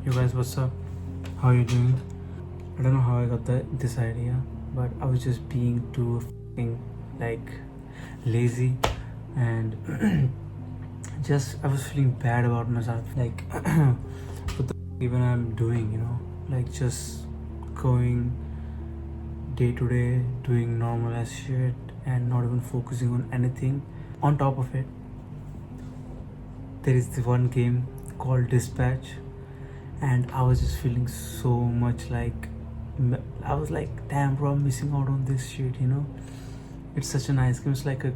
You guys, what's up? How are you doing? I don't know how I got this idea, but I was just being too like lazy and just I was feeling bad about myself. Like, what the even I'm doing, like just going day to day, doing normal as shit, and not even focusing on anything. On top of it, there is the one game called Dispatch, and I was just feeling so much like I was like, damn bro, I'm missing out on this shit. It's such a nice game. It's like a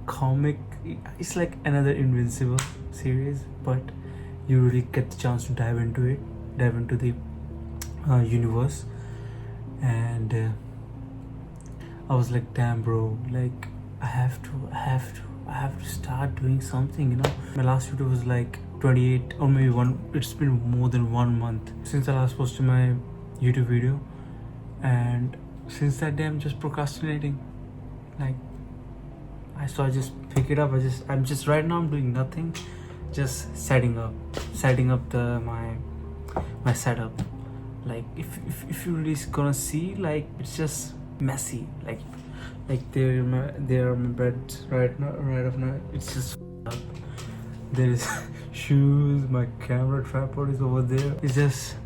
comic. It's like another Invincible series, but you really get the chance to dive into the universe. And I was like, damn bro, like I have to start doing something. My last video was like 28 or maybe one. It's been more than 1 month since I last posted my YouTube video, and since that day I'm just procrastinating. Like I just pick it up. I'm just right now I'm doing nothing, just setting up my setup. Like if you really gonna see, like it's just messy. Like there are my bed right off now. It's just up. There is shoes. My camera tripod is over there. It's just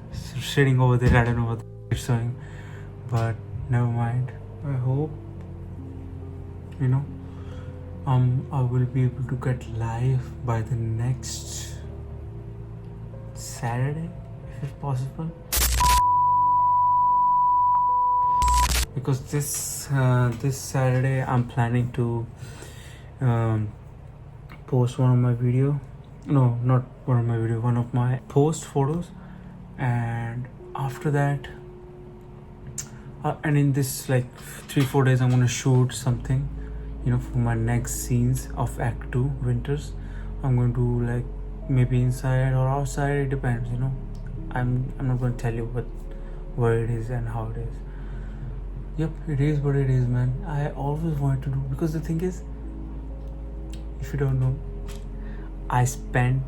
sitting over there. I don't know what it's doing, but never mind. I hope I will be able to get live by the next Saturday, if it's possible. Because this Saturday I'm planning to post one of my video. No, not one of my video. One of my post photos, and after that, and in this like 3-4 days, I'm gonna shoot something, for my next scenes of Act 2 Winters. I'm going to like maybe inside or outside. It depends. I'm not going to tell you where it is and how it is. Yep, it is what it is, man. I always wanted to do, because the thing is, if you don't know, I spent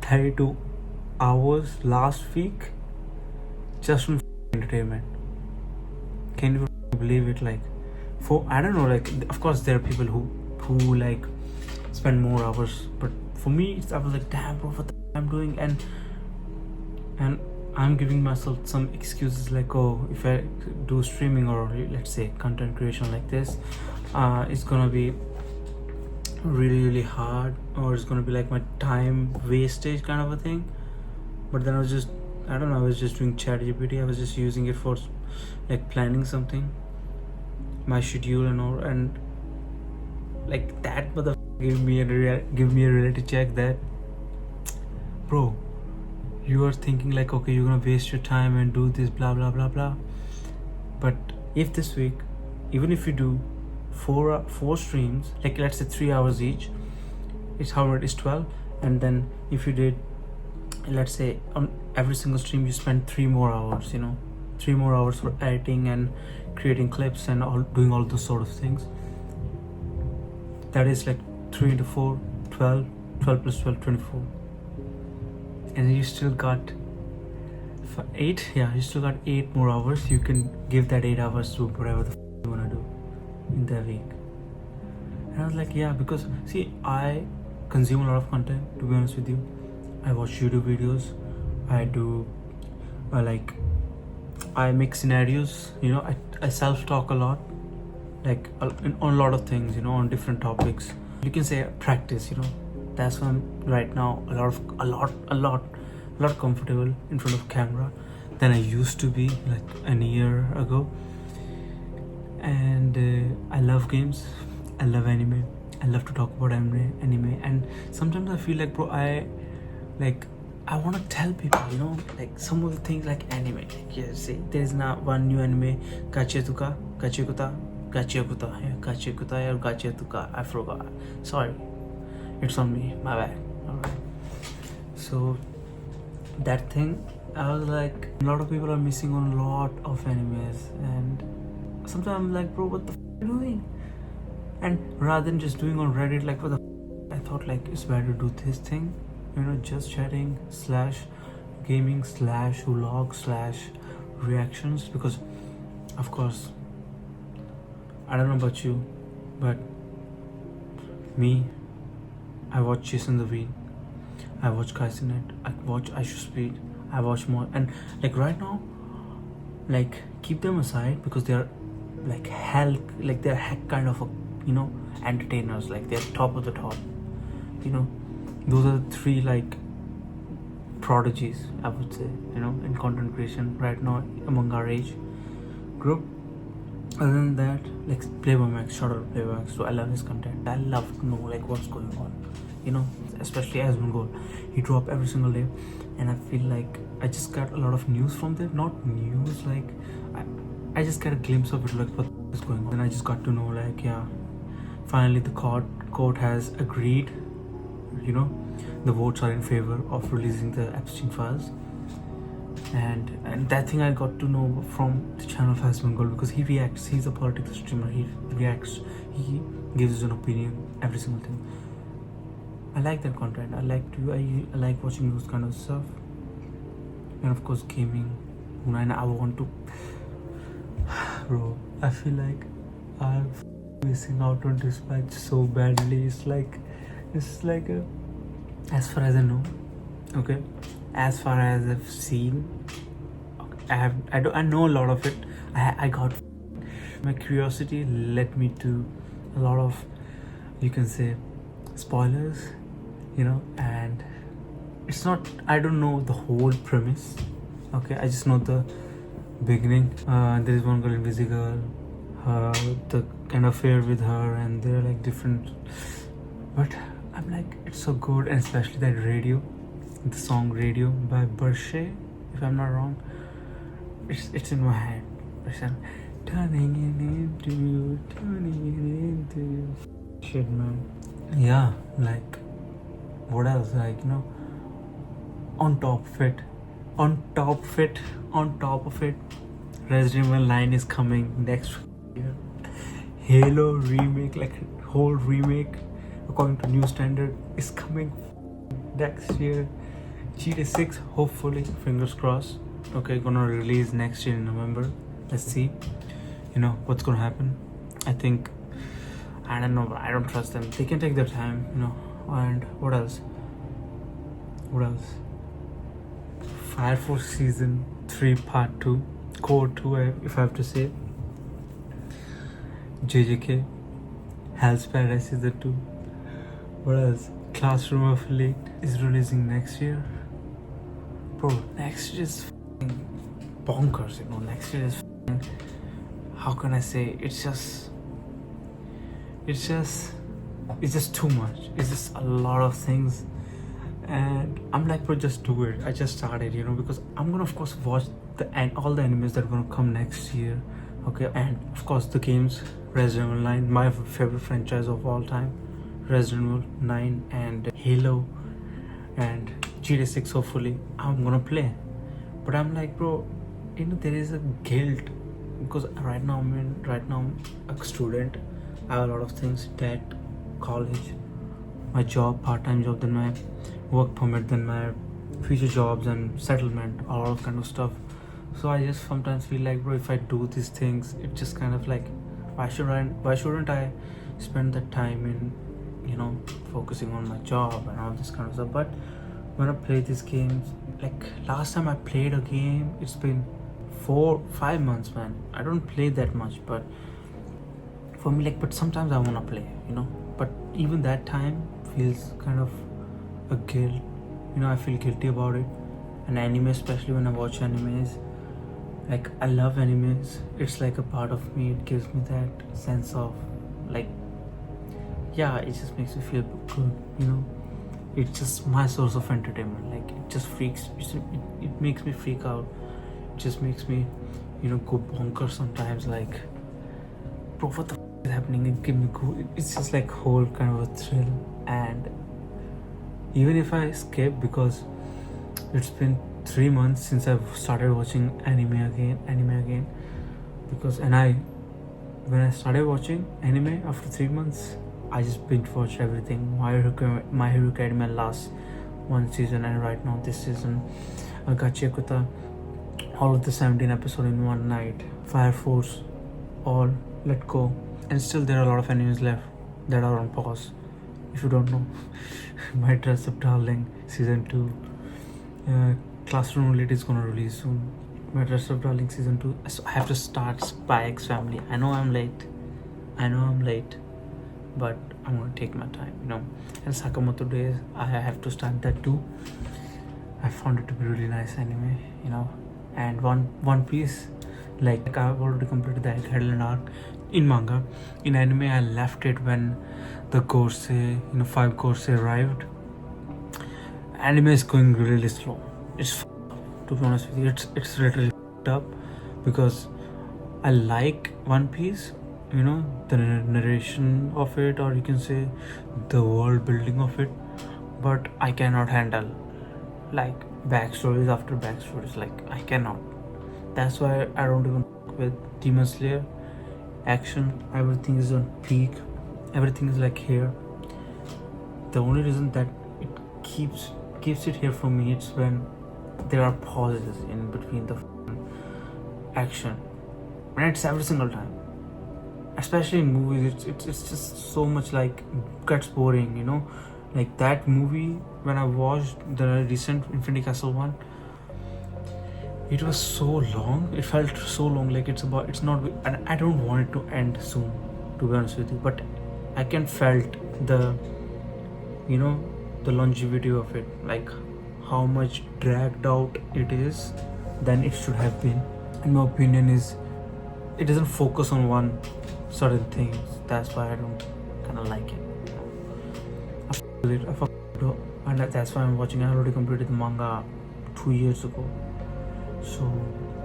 32 hours last week just on entertainment. Can you believe it? Like, for I don't know, like of course there are people who like spend more hours, but for me I was like, damn bro, what the I'm doing, and I'm giving myself some excuses like, oh, if I do streaming or let's say content creation like this, it's gonna be really hard, or it's gonna be like my time wastage kind of a thing. But then I was just doing ChatGPT. I was just using it for like planning something, my schedule and all, and like that motherfucker give me a reality check that, bro, you are thinking like, okay, you're gonna waste your time and do this blah blah blah blah, but if this week, even if you do four streams, like let's say 3 hours each, it's how it is 12, and then if you did, let's say on every single stream you spend 3 more hours, 3 more hours for editing and creating clips and doing all those sort of things. That is like 3 into 4, 12 plus 12, 24, and you still got 8. Yeah, you still got 8 more hours. You can give that 8 hours to whatever the you wanna do in the week. And I was like, yeah, because see, I consume a lot of content, to be honest with you. I watch YouTube videos, I do like I make scenarios, I self-talk a lot, like on a lot of things, on different topics. You can say practice, that's why I'm right now a lot comfortable in front of camera than I used to be like a year ago. And I love games, I love anime, I love to talk about anime, and sometimes I feel like, bro, I want to tell people, like some of the things like anime. Like, yeah, see, there's now one new anime, Gachikuta, or Gachetuka. I forgot. Sorry, it's on me. My bad. Alright. So that thing, I was like, a lot of people are missing on a lot of animes, and sometimes I'm like, bro, what the are you doing? And rather than just doing on Reddit, like, what the I thought like it's better to do this thing, just chatting / gaming slash vlog slash reactions, because of course I don't know about you, but me, I watch Jason Levine, I watch Kai Cenat, I watch Aishu Speed, I watch more, and like right now, like keep them aside because they're like hell, like they're heck kind of a, you know, entertainers, like they're top of the top, you know. Those are the three like prodigies, I would say, you know, in content creation right now among our age group. Other than that, like Playboy Max, shout out to Playboy Max. So I love his content. I love to know like what's going on, you know, especially as Bengal. He drop every single day, and I feel like I just got a lot of news from there. Not news, like I just got a glimpse of it, like what is going on. And I just got to know like, yeah, finally the court has agreed, you know, the votes are in favor of releasing the Epstein files. And that thing I got to know from the channel Faz Bengal, because he reacts, he's a politics streamer, he reacts, he gives his own opinion, every single thing. I like that content. I like watching those kind of stuff. And of course gaming. And I want to bro, I feel like I'm missing out on Dispatch so badly. It's like as far as I know, okay, as far as I've seen, I know a lot of it. I got my curiosity led me to a lot of, you can say, spoilers, you know. And it's not, I don't know the whole premise, okay, I just know the beginning. There is one girl, Invisible, the kind of affair with her, and they're like different, but I'm like, it's so good. And especially that Radio, the song Radio by Bershe, if I'm not wrong, it's in my head. Listen, turning it into you, turning it into you. Shit, man. Yeah, like what else? Like, you know, on top of it, Resident Evil 9 is coming next year. Halo remake, like whole remake, according to new standard, is coming next year. GTA 6, hopefully, fingers crossed. Okay, gonna release next year in November. Let's see, you know, what's gonna happen. I think, I don't know, I don't trust them. They can take their time, you know. And what else? Fire Force Season 3 Part 2, Core 2, if I have to say. JJK, Hell's Paradise Season 2. What else? Classroom of Elite is releasing next year. Bro, next year is bonkers, you know. Next year is how can I say? It's just too much. It's just a lot of things. And I'm like, bro, just do it. I just started, you know, because I'm gonna of course watch all the animes that are gonna come next year, okay. And of course the games, Resident Evil 9, my favorite franchise of all time, Resident Evil 9 and Halo and GTA 6, hopefully I'm gonna play. But I'm like, bro, you know, there is a guilt, because right now I'm a student. I have a lot of things, debt, college, my job, part-time job, then my work permit, then my future jobs and settlement, all of kind of stuff. So I just sometimes feel like, bro, if I do these things, it's just kind of like, why shouldn't I spend that time in, you know, focusing on my job and all this kind of stuff. But when I play these games, like last time I played a game, it's been 4-5 months, man. I don't play that much, but for me, like, but sometimes I want to play, you know. But even that time feels kind of a guilt, you know. I feel guilty about it. And anime, especially when I watch animes, like, I love animes. It's like a part of me. It gives me that sense of like, yeah, it just makes me feel good, you know. It's just my source of entertainment. Like, it just it makes me freak out. It just makes me, you know, go bonkers sometimes. Like, bro, what the is happening? It gives me it's just like whole kind of a thrill. And even if I skip, because it's been 3 months since I've started watching anime again, because when I started watching anime after 3 months, I just binge watched everything. My Hero Academia last one season, and right now this season I got Chekuta, all of the 17 episodes in one night. Fire Force, all let go, and still there are a lot of animes left that are on pause. If you don't know, My Dress Up Darling season 2, Classroom Lady is gonna release soon. My Dress Up Darling season 2. So I have to start Spy X Family. I know I'm late, but I'm gonna take my time, And Sakamoto Days, I have to start that too. I found it to be really nice anime, And One Piece, like I've already completed the Headland arc in manga. In anime, I left it when the Gorosei, 5 Gorosei arrived. Anime is going really slow. It's to be honest with you, it's literally up because I like One Piece, the narration of it, or you can say the world building of it, but I cannot handle like backstories after backstories. Like I cannot. That's why I don't even with Demon Slayer. Action, everything is on peak, everything is like here. The only reason that it keeps it here for me, it's when there are pauses in between the action, and it's every single time. Especially in movies, it's just so much like gets boring, Like that movie when I watched the recent Infinity Castle one, it was so long. It felt so long, like it's not, and I don't want it to end soon, to be honest with you. But I can felt the, the longevity of it, like how much dragged out it is than it should have been. In my opinion, is it doesn't focus on one certain thing. That's why I don't kind of like it. And that's why I'm watching. I already completed the manga 2 years ago. So,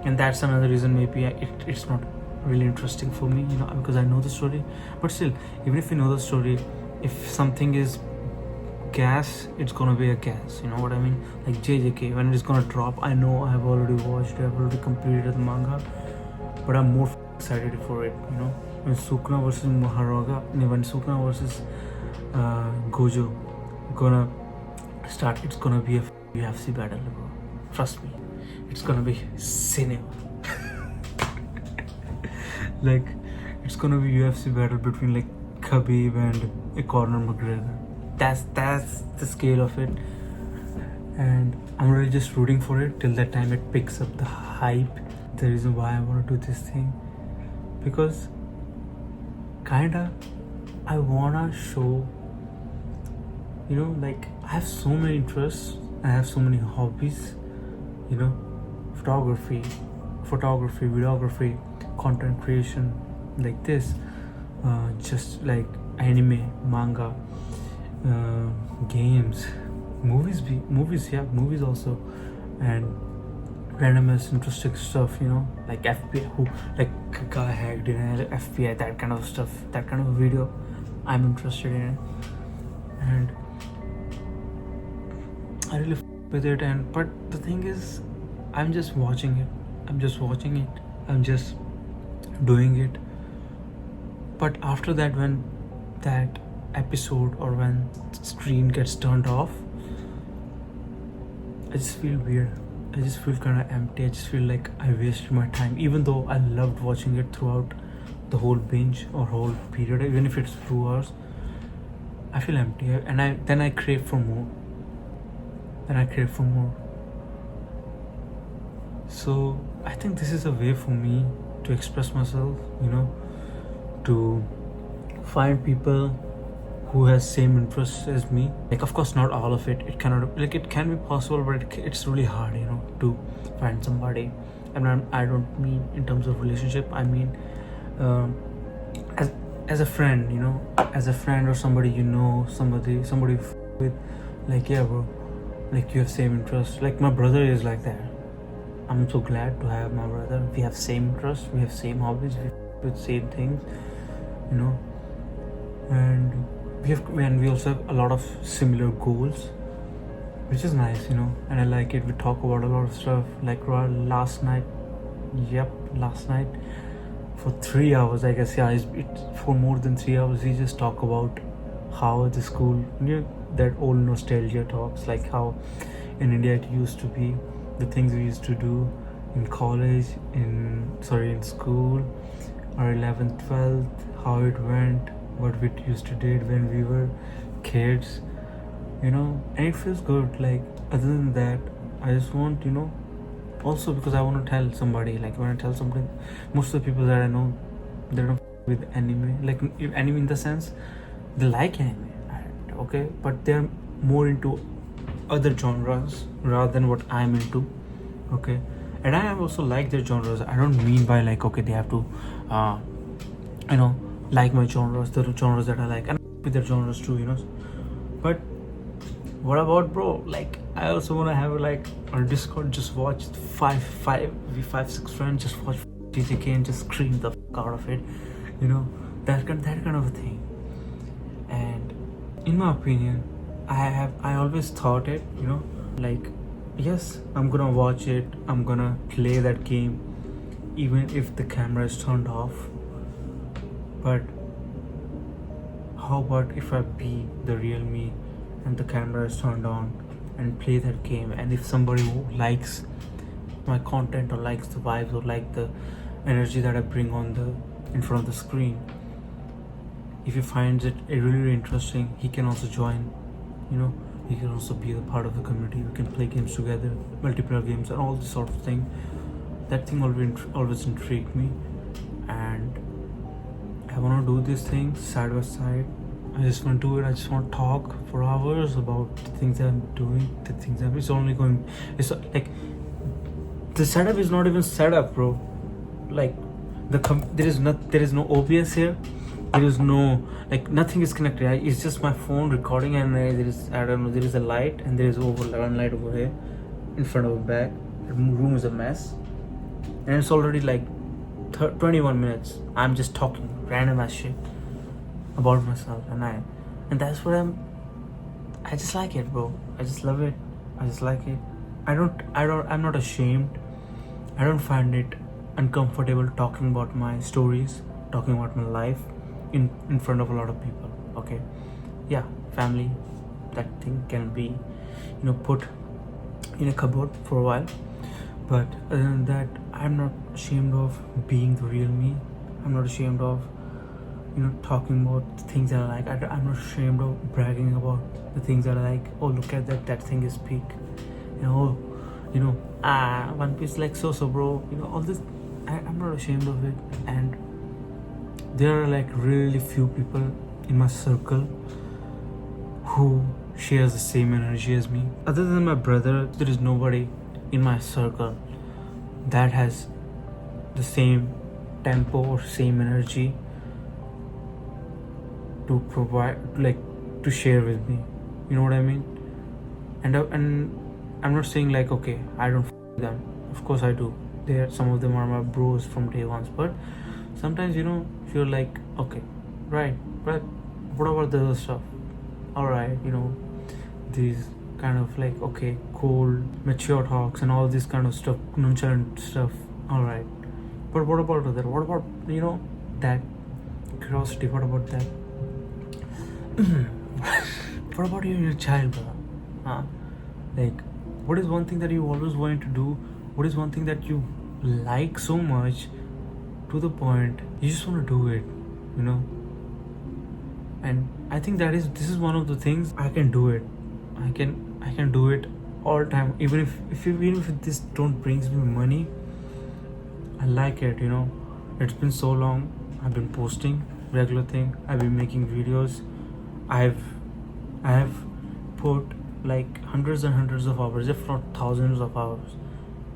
and that's another reason maybe it's not really interesting for me, because I know the story. But still, even if you know the story, if something is gas, it's gonna be a gas. You know what I mean? Like JJK, when it's gonna drop, I know I've already watched it, I've already completed the manga, but I'm more excited for it. When Sukuna versus Maharoga, when Sukuna versus Gojo gonna start, it's gonna be a UFC battle, bro. Trust me. It's gonna be cinema. Like, it's gonna be UFC battle between like Khabib and Conor McGregor. That's the scale of it, and I'm really just rooting for it till that time it picks up the hype. The reason why I want to do this thing, because kinda I wanna show, like I have so many interests, I have so many hobbies, photography, videography, content creation, like this, just like anime, manga, games, movies also, and randomness, interesting stuff, like FBI, like guy hacked in FBI, that kind of stuff, that kind of video, I'm interested in it, and I really with it. And but the thing is, I'm just watching it, I'm just doing it. But after that, when that episode or when screen gets turned off, I just feel weird, I just feel kind of empty, I just feel like I wasted my time, even though I loved watching it throughout the whole binge or whole period. Even if it's 2 hours, I feel empty, and then I crave for more. So I think this is a way for me to express myself, to find people who has same interests as me. Like, of course, not all of it. It cannot, like, it can be possible, but it's really hard, to find somebody. And I don't mean in terms of relationship. I mean, as a friend, as a friend or somebody, somebody with, like, yeah, bro, like you have same interests. Like my brother is like that. I'm so glad to have my brother. We have same interests, we have same hobbies, we with same things, and we also have a lot of similar goals, which is nice, and I like it. We talk about a lot of stuff. Like last night for 3 hours, I guess, for more than 3 hours we just talk about how the school, that old nostalgia talks, like how in India it used to be, the things we used to do in college, in school, or 11th, 12th, how it went, what we used to did when we were kids, and it feels good. Like, other than that, I just want, also because I want to tell somebody, like when I tell something, most of the people that I know, they don't with anime, like anime in the sense they like anime, okay, but they're more into other genres rather than what I'm into, okay. And I also like their genres. I don't mean by like, okay, they have to like my genres, the genres that I like, and with their genres too, but what about, bro, like I also want to have like on Discord, just watch five 6 friends, just watch TTK and just scream the out of it, that kind of a thing. And in my opinion, I always thought it, like, yes, I'm gonna watch it, I'm gonna play that game even if the camera is turned off, but how about if I be the real me and the camera is turned on and play that game, and if somebody who likes my content or likes the vibes or like the energy that I bring in front of the screen, if he finds it really interesting, he can also join, he can also be a part of the community. We can play games together, multiplayer games and all this sort of thing. That thing always intrigued me, and I want to do these things side by side. I just want to do it. I just want to talk for hours about the things I'm doing, it's like the setup is not even set up, bro. Like there is no OBS here. There is no, like, nothing is connected. It's just my phone recording, and there is a light, and there is one light over here in front of the back. The room is a mess, and it's already like 21 minutes. I'm just talking random ass shit about myself, and that's what I just like it, bro. I just love it. I just like it. I'm not ashamed. I don't find it uncomfortable talking about my stories, talking about my life in front of a lot of people, okay. Yeah, family, that thing can be, put in a cupboard for a while, but other than that, I'm not ashamed of being the real me. I'm not ashamed of, talking about the things that I like. I'm not ashamed of bragging about the things that I like. Oh, look at that thing is peak, One Piece like so bro, all this. I'm not ashamed of it, and there are like really few people in my circle who shares the same energy as me. Other than my brother, there is nobody in my circle that has the same tempo or same energy to provide, like, to share with me. You know what I mean? And I'm not saying like, okay, I don't them. Of course I do. Some of them are my bros from day ones, but sometimes you're like, okay, right, but what about the other stuff? Alright, these kind of like, okay, cold, mature talks and all this kind of stuff, nonchalant stuff, alright. But what about other? What about, that curiosity? What about that? What about you and your child, brother? Huh? Like, what is one thing that you always wanted to do? What is one thing that you like so much to the point you just want to do it, And I think this is one of the things I can do it. I can do it all the time, even if this don't brings me money. I like it, It's been so long. I've been posting regular thing. I've been making videos. I have put like hundreds and hundreds of hours, if not thousands of hours,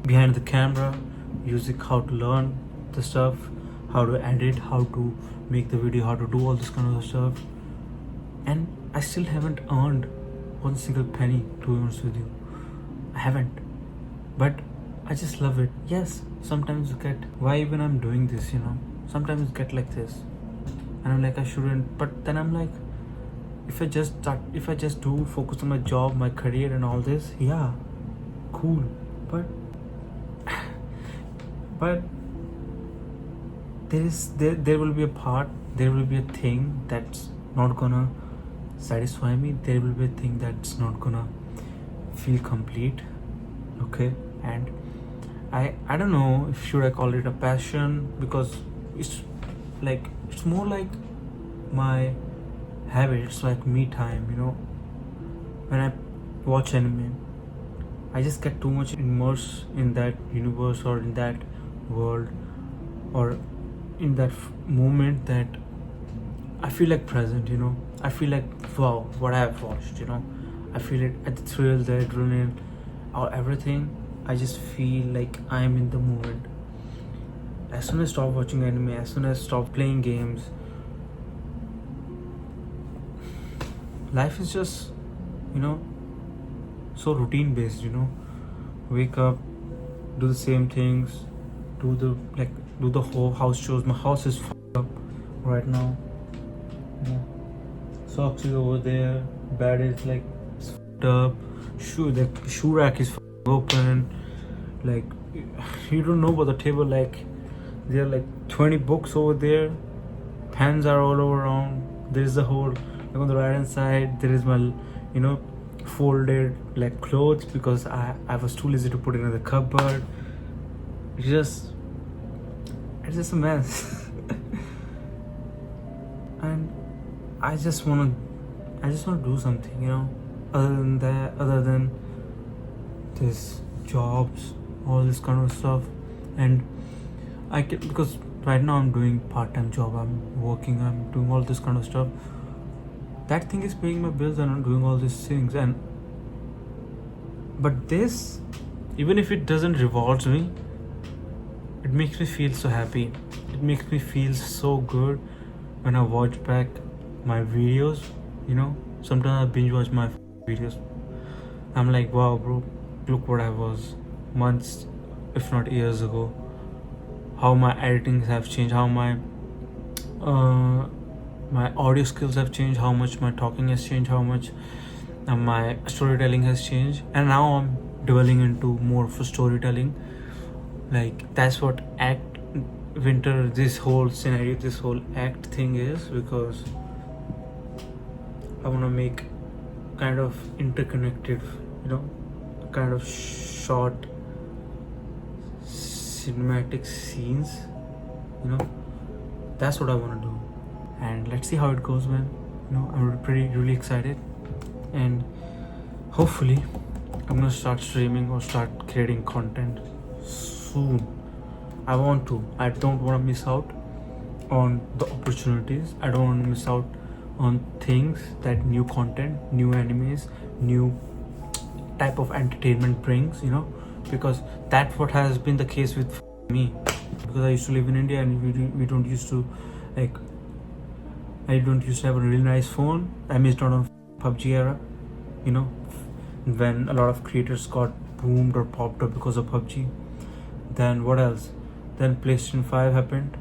behind the camera, using how to learn the stuff, how to edit, how to make the video, how to do all this kind of stuff. And I still haven't earned one single penny, to be honest with you. I haven't. But I just love it. Yes, sometimes you get, why even I'm doing this, Sometimes you get like this. And I'm like, I shouldn't. But then I'm like, if I just do focus on my job, my career and all this, yeah, cool. But there will be a part, there will be a thing that's not gonna satisfy me, there will be a thing that's not gonna feel complete. Okay, and I don't know if should I call it a passion, because it's it's more like my habit. It's like me time, when I watch anime, I just get too much immersed in that universe or in that world or in that moment that I feel like present, I feel like, wow, what I have watched, I feel it at the thrill, the adrenaline, or everything. I just feel like I am in the moment. As soon as I stop watching anime, as soon as I stop playing games, life is just, so routine based, wake up, do the same things, do the whole house chores. My house is fucked up right now. Socks is over there, bed is like fucked up, shoe rack is open, like you don't know about the table, like there are like 20 books over there, pens are all over around. There is a whole, like on the right hand side there is my folded like clothes, because I was too lazy to put it in the cupboard. It's just a mess. And I just wanna do something, other than this jobs, all this kind of stuff. And I can, because right now I'm doing part-time job, I'm working, I'm doing all this kind of stuff. That thing is paying my bills and I'm doing all these things. But this, even if it doesn't reward me, it makes me feel so happy. It makes me feel so good when I watch back my videos. Sometimes I binge watch my videos. I'm like, wow, bro, look what I was months, if not years ago. How my editings have changed, how my audio skills have changed, how much my talking has changed, how much my storytelling has changed. And now I'm dwelling into more of a storytelling. Like that's what Act Winter, this whole scenario, this whole act thing is, because I want to make kind of interconnected, kind of short cinematic scenes. That's what I want to do, and let's see how it goes, man. I'm really excited, and hopefully I'm gonna start streaming or start creating content soon. I want to. I don't want to miss out on the opportunities. I don't want to miss out on things that new content, new animes, new type of entertainment brings, because that's what has been the case with me. Because I used to live in India and we don't used to, like, I don't used to have a really nice phone. I missed out on PUBG era, when a lot of creators got boomed or popped up because of PUBG. Then what else? Then PlayStation 5 happened.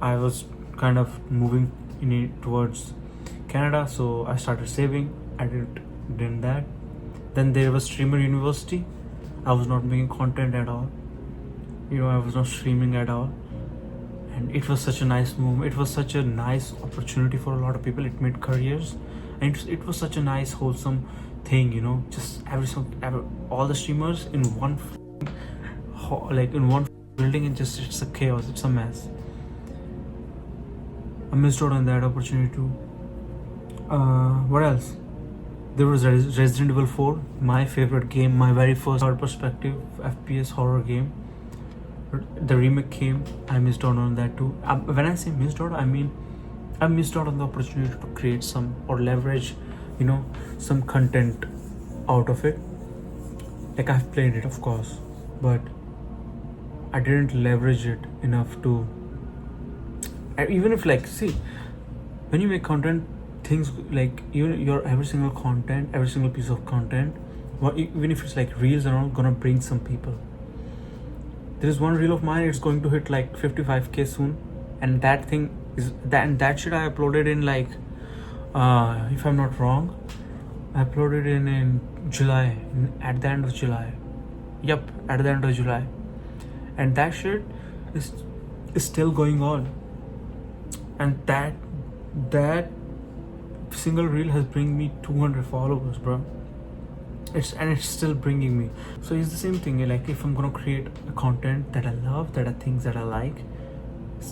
I was kind of moving in it towards Canada, so I started saving. I did that. Then there was Streamer University. I was not making content at all. I was not streaming at all. And it was such a nice move. It was such a nice opportunity for a lot of people. It made careers. And it was such a nice, wholesome thing, just all the streamers in one building, and just it's a chaos, it's a mess. I missed out on that opportunity too. What else? There was Resident Evil 4, my favorite game, my very first third perspective FPS horror game. The remake came. I missed out on that too. When I say missed out, I mean I missed out on the opportunity to create some or leverage, some content out of it. Like I've played it, of course, but I didn't leverage it enough to. Even if, see, when you make content, things like your every single content, every single piece of content, even if it's like reels and all, gonna bring some people. There is one reel of mine, it's going to hit like 55k soon, and that thing is that shit I uploaded in if I'm not wrong, I uploaded in July, at the end of July. Yep, at the end of July. And that shit is still going on. And that single reel has bring me 200 followers, bro. It's still bringing me. So it's the same thing. Like if I'm gonna create a content that I love, that are things that I like,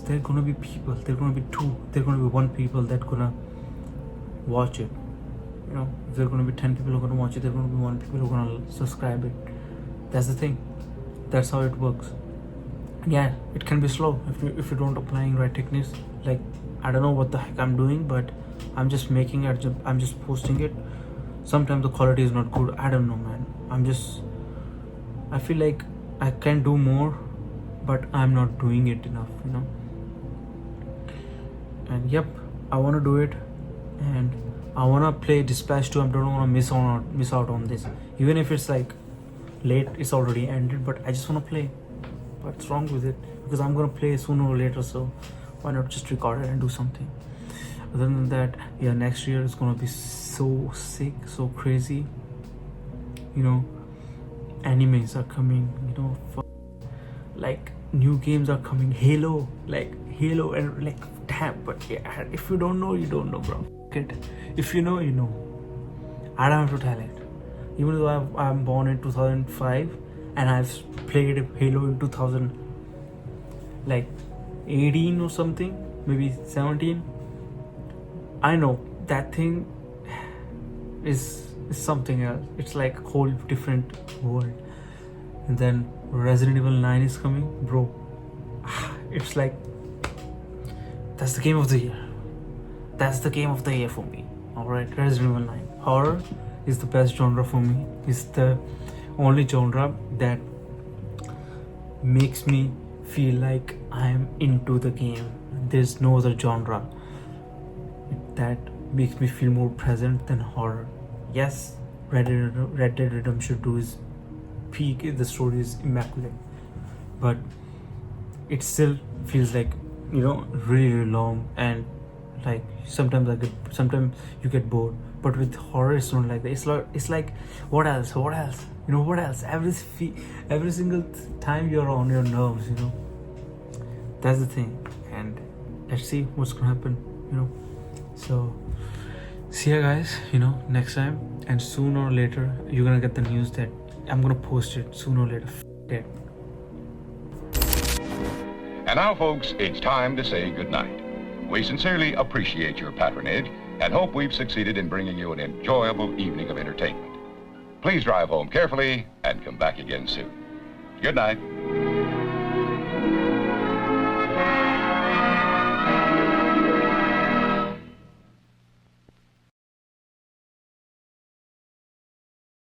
there gonna be people. There gonna be two. There gonna be one people that gonna watch it. You know, if there gonna be 10 people who are gonna watch it, there gonna be one people who are gonna subscribe it. That's the thing. That's how it works. Yeah, it can be slow if you don't applying right techniques. Like I don't know what the heck I'm doing, but I'm just making it. I'm just posting it. Sometimes the quality is not good. I don't know, man. I feel like I can do more, but I'm not doing it enough, you know. And yep, I want to do it, and I want to play Dispatch 2. I don't want to miss out on this. Even if it's like late, it's already ended, but I just want to play. What's wrong with it? Because I'm gonna play sooner or later, so why not just record it and do something? Other than that, yeah, next year is gonna be so sick, so crazy. You know, animes are coming. You know, like new games are coming. Halo, and like damn. But yeah, if you don't know, you don't know, bro. If you know, you know. I don't have to tell it. Even though I'm born in 2005 and I've played Halo in 2018 or something, maybe 17. I know that thing is something else. It's like a whole different world. And then Resident Evil 9 is coming, bro. It's like that's the game of the year. That's the game of the year for me. Alright, Resident Evil 9. Horror is the best genre for me. It's the only genre that makes me feel like I'm into the game. There's no other genre that makes me feel more present than horror. Yes, Red Dead Redemption 2 is peak. The story is immaculate, but it still feels like, you know, really long, and like sometimes you get bored. But with horror, it's not like that. It's like what else? You know, what else? Every single time you're on your nerves, you know. That's the thing. And let's see what's gonna happen, you know. So see ya, guys, you know, next time. And sooner or later you're gonna get the news that I'm gonna post it sooner or later. It. And now, folks, it's time to say goodnight. We sincerely appreciate your patronage and hope we've succeeded in bringing you an enjoyable evening of entertainment. Please drive home carefully and come back again soon. Good night.